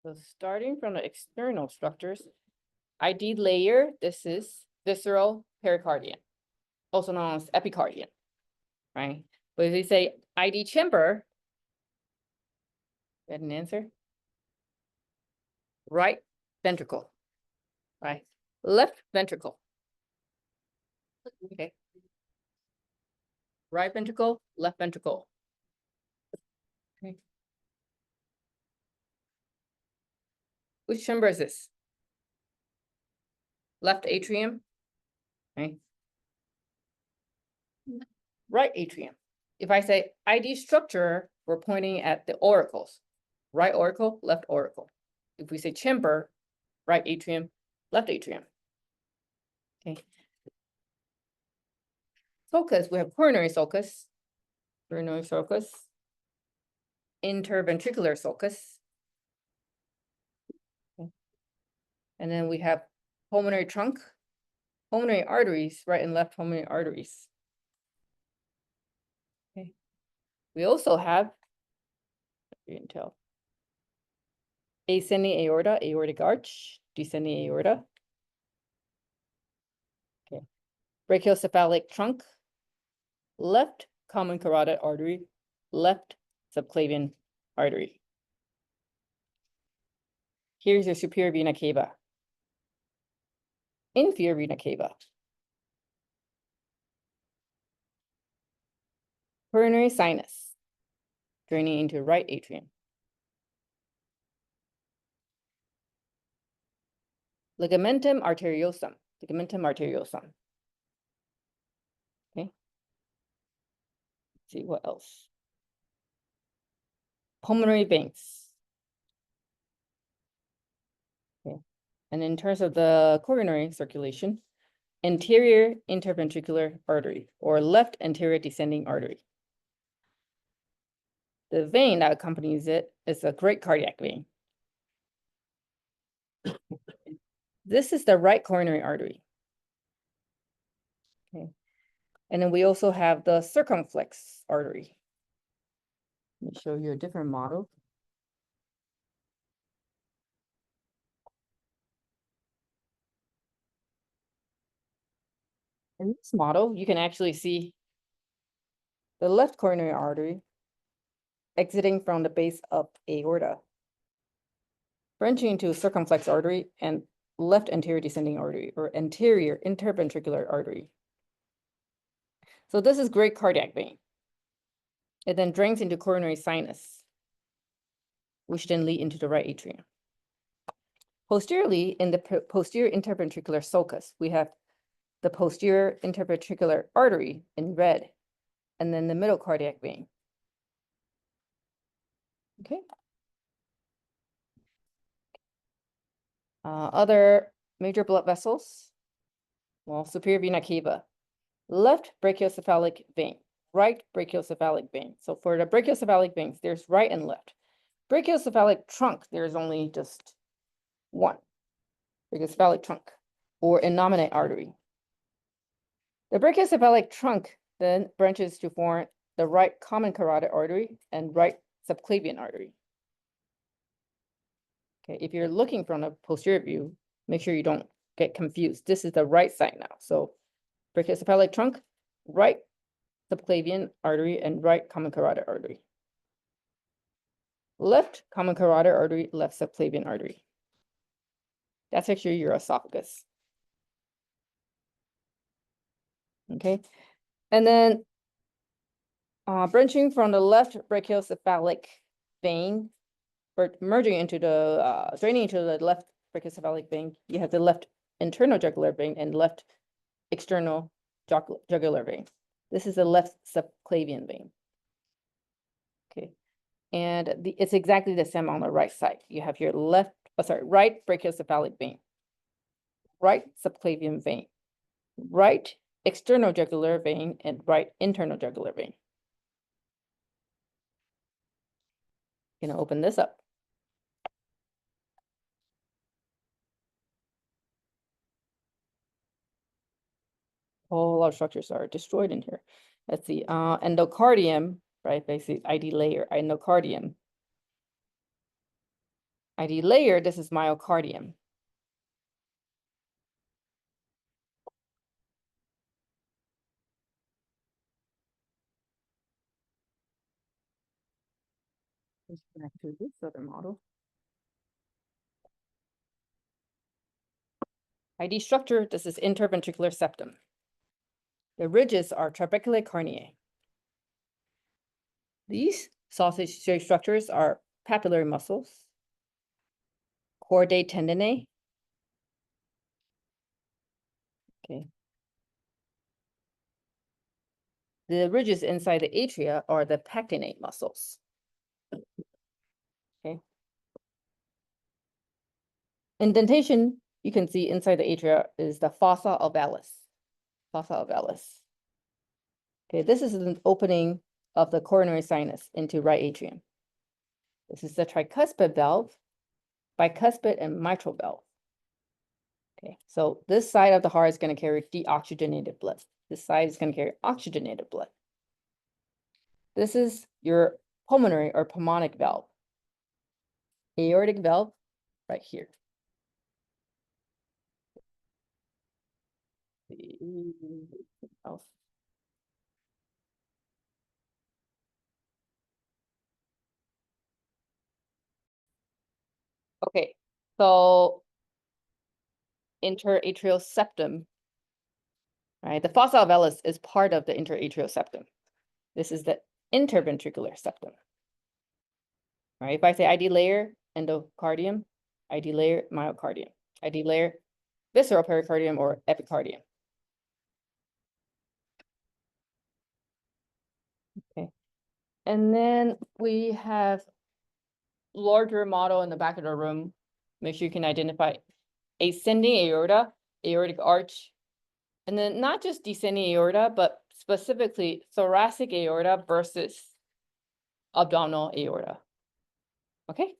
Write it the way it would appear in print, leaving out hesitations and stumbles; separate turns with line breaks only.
So starting from the external structures, ID layer, this is visceral pericardium, also known as epicardium, right? But if we say ID chamber, get an answer? Right ventricle, right? Left ventricle. Okay. Right ventricle, left ventricle. Okay. Which chamber is this? Left atrium, right? Right atrium. If I say ID structure, we're pointing at the auricles. Right auricle, left auricle. If we say chamber, right atrium, left atrium. Okay. Sulcus, we have coronary sulcus, interventricular sulcus. Okay. And then we have pulmonary trunk, pulmonary arteries, right and left pulmonary arteries. Okay. We also have, you can tell, ascending aorta, aortic arch, descending aorta. Okay. Brachiocephalic trunk, left common carotid artery, left subclavian artery. Here's your superior vena cava. Inferior vena cava. Coronary sinus, draining into right atrium. Ligamentum arteriosum, Okay. Let's see what else. Pulmonary veins. Okay. And in terms of the coronary circulation, anterior interventricular artery or left anterior descending artery. The vein that accompanies it is a great cardiac vein. This is the right coronary artery. Okay. And then we also have the circumflex artery. Let me show you a different model. In this model, you can actually see the left coronary artery exiting from the base of aorta, branching into circumflex artery and left anterior descending artery or anterior interventricular artery. So this is great cardiac vein. It then drains into coronary sinus, which then lead into the right atrium. Posteriorly, in the posterior interventricular sulcus, we have the posterior interventricular artery in red, and then the middle cardiac vein. Okay. Other major blood vessels, well, superior vena cava, left brachiocephalic vein, right brachiocephalic vein. So for the brachiocephalic veins, there's right and left. Brachiocephalic trunk, there's only just one brachiocephalic trunk or innominate artery. The brachiocephalic trunk then branches to form the right common carotid artery and right subclavian artery. Okay, if you're looking from a posterior view, make sure you don't get confused. This is the right side now. So brachiocephalic trunk, right subclavian artery, and right common carotid artery. Left common carotid artery, left subclavian artery. That's actually your esophagus. Okay, and then branching from the left brachiocephalic vein, but merging into the draining into the left brachiocephalic vein, you have the left internal jugular vein and left external jugular vein. This is the left subclavian vein. Okay, and it's exactly the same on the right side. You have your right brachiocephalic vein, right subclavian vein, right external jugular vein, and right internal jugular vein. Gonna open this up. A whole lot of structures are destroyed in here. Let's see, endocardium, right? Basically ID layer, endocardium. ID layer, this is myocardium. Let's connect to this other model. ID structure, this is interventricular septum. The ridges are trabecular carneae. These sausage-shaped structures are papillary muscles, chordae tendinae. Okay. The ridges inside the atria are the pectinate muscles. Okay. Indentation, you can see inside the atria is the fossa alveolus. Fossa alveolus. Okay, this is an opening of the coronary sinus into right atrium. This is the tricuspid valve, bicuspid, and mitral valve. Okay, so this side of the heart is going to carry deoxygenated blood. This side is going to carry oxygenated blood. This is your pulmonary or pulmonic valve. Aortic valve, right here. Okay, so interatrial septum, right? The fossa alveolus is part of the interatrial septum. This is the interventricular septum. Right? If I say ID layer, endocardium, ID layer, myocardium, ID layer, visceral pericardium or epicardium. Okay. And then we have larger model in the back of the room. Make sure you can identify ascending aorta, aortic arch, and then not just descending aorta, but specifically thoracic aorta versus abdominal aorta. Okay.